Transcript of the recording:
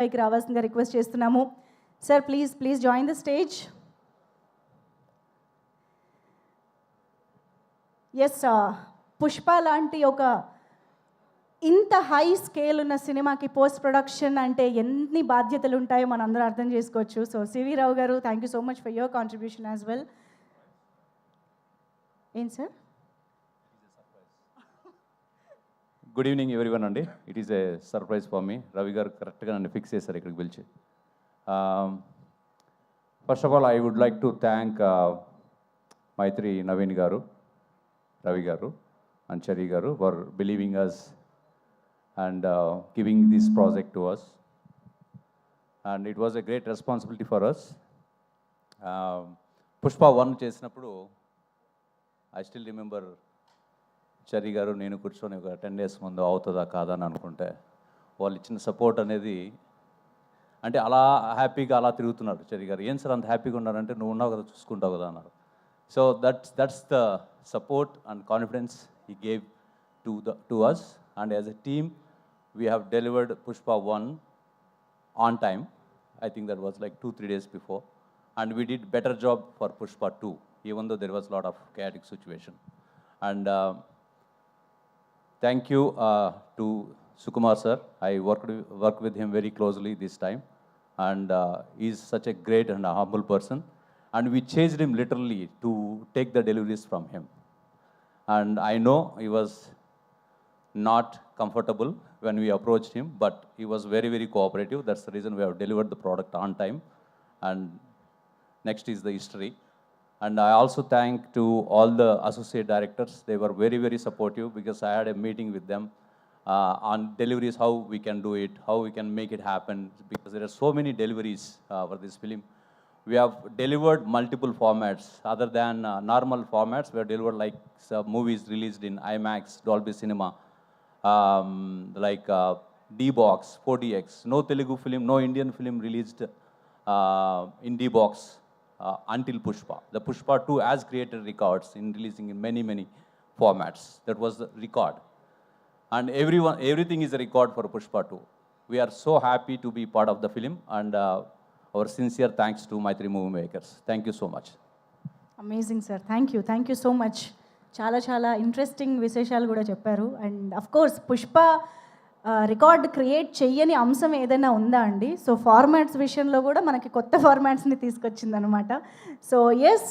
పైకి రావాల్సిందిగా రిక్వెస్ట్ చేస్తున్నాము. Sir please join the stage. Yes, Pushpa లాంటి ఒక ఇంత హై స్కేల్ ఉన్న సినిమాకి పోస్ట్ ప్రొడక్షన్ అంటే ఎన్ని బాధ్యతలు ఉంటాయో మనం అందరూ అర్థం చేసుకోవచ్చు. So CV Rao garu, thank you so much for your contribution as well. ఏం సార్? గుడ్ ఈవినింగ్ ఎవ్రీవన్ అండి. It is a surprise for me. Ravi garu కరెక్ట్గా నన్ను ఫిక్స్ చేశారు ఇక్కడికి పిలిచి. First of all I would like to thank Mythri Naveen garu, Ravi garu and Chari garu for believing us and giving this project to us. And it was a great responsibility for us. Pushpa 1 చేసినప్పుడు I still remember చరి గారు నేను కూర్చొని ఒక 10 days ముందు అవుతుందా కాదా అని అనుకుంటే వాళ్ళు ఇచ్చిన సపోర్ట్ అనేది, అంటే అలా హ్యాపీగా అలా తిరుగుతున్నారు చరి గారు. ఏం సార్ అంత హ్యాపీగా ఉన్నారంటే నువ్వు ఉన్నావు కదా చూసుకుంటావు కదా అన్నారు. So that's the support and confidence he gave to us. And as a team we have delivered Pushpa 1 on time. I think that was like 2-3 days before. And we did better job for Pushpa 2, even though there was a lot of chaotic situation. And thank you to Sukumar sir. I worked with him very closely this time. And he's such a great and a humble person. And we chased him literally to take the deliveries from him. And I know he was not comfortable when we approached him, but he was very, very cooperative. That's the reason we have delivered the product on time. And next is the history. And I also thank to all the associate directors. They were very, very supportive because I had a meeting with them on deliveries, how we can do it, how we can make it happen, because there are so many deliveries for this film. We have delivered multiple formats other than normal formats. We have delivered like movies released in IMAX, Dolby Cinema, like D-Box, 4DX. No Telugu film, no Indian film released in D-Box until Pushpa. The Pushpa 2 has created records in releasing in many, many formats. That was the record. And everything is a record for Pushpa 2. We are so happy to be part of the film, and our sincere thanks to Maitri Movie Makers. Thank you so much. Amazing sir, thank you so much. చాలా interesting విశేషాలు కూడా చెప్పారు. And of course Pushpa record create చెయ్యని అంశం ఏదైనా ఉందా అండి? So formats విషయంలో కూడా మనకి కొత్త ఫార్మాట్స్ని తీసుకొచ్చిందనమాట. So yes.